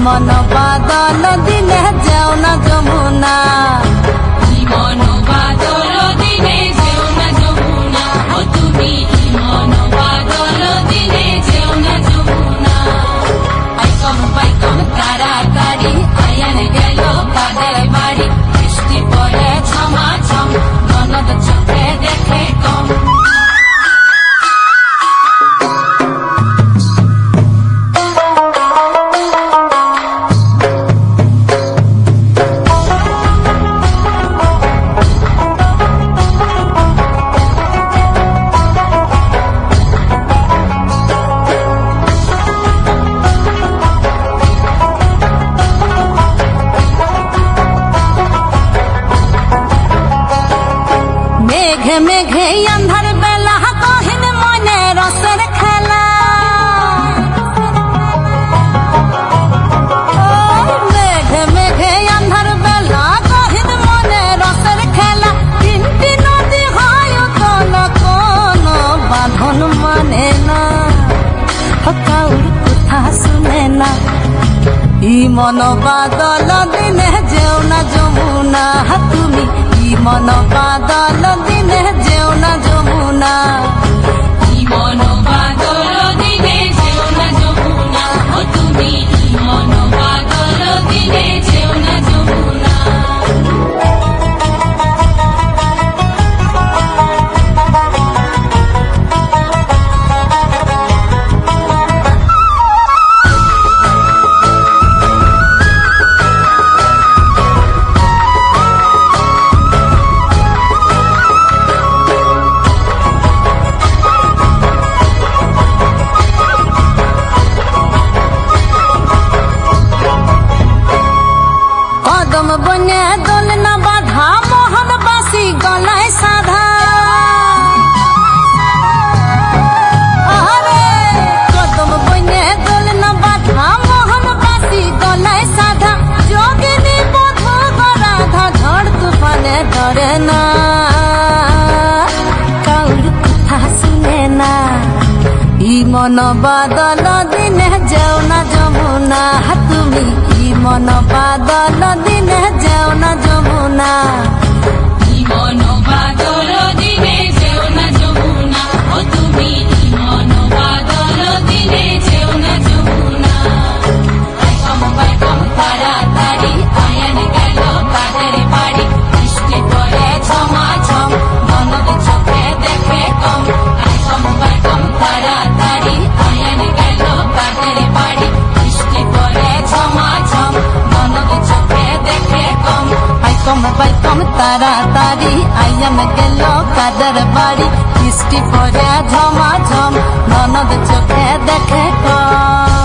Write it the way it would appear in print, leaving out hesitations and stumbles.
মন বাদল দিনে যেও না যমুনা, মন বাদল দিনে যেও না যমুনা, ও তুমি মন বাদল দিনে যেও না যমুনা। পাইকম তাড়াতাড়ি আয়ান গেল কাদের বাড়ি, বৃষ্টি পড়ে ছমাছম ননদ চোখে দেখে কম। মেঘে মেঘে আন্ধার বেলা কহিন মনে রসের খেলা, মেঘে মেঘে আন্ধার বেলা কহিন মনে রসের খেলা। তিনটি নদী হয় কোন কোন বাঁধন মানে না, কাউর কথা শুনে না। ই মন বাদল দিনে যেও না যমুনা, তুমি মন বাদল দিনে যেও না যমুনা, মন বাদল দিনে যেও না যমুনা, ও তুমি মন বাদল দিনে যেও না যমুনা। কদম বনে দোল না বাধা, মোহন বাসি গলায় সাধা। আরে কদম বনে দোল না বাধা, মোহন বাসি গলায় সাধা। যোগিনী বধূ গরাধা, ঝড় তুফানে ডরে না, কাউর কথা শুনে না। ই মন বাদল দিনে যেও না যমুনা, তুমি মন বাদল দিনে যেও না যমুনা, মন বাদল দিনে যেও না যমুনা, ও তুমি মন বাদল দিনে যেও না যমুনা। পাইকম তাড়াতাড়ি আয়ান গেল কাদের বাড়ি, বৃষ্টি পড়ে ছমাছম ননদ চোখে দেখে কম। পাইকম তাড়াতাড়ি আয়ান গেল কাদের বাড়ি, বৃষ্টি পড়ে ছমাছম ননদ চোখে দেখে কম। পাইকম তাড়াতাড়ি আয়ান গেল কাদের বাড়ি, বৃষ্টি পড়ে ঝমাঝম ননদ চোখে দেখে কম।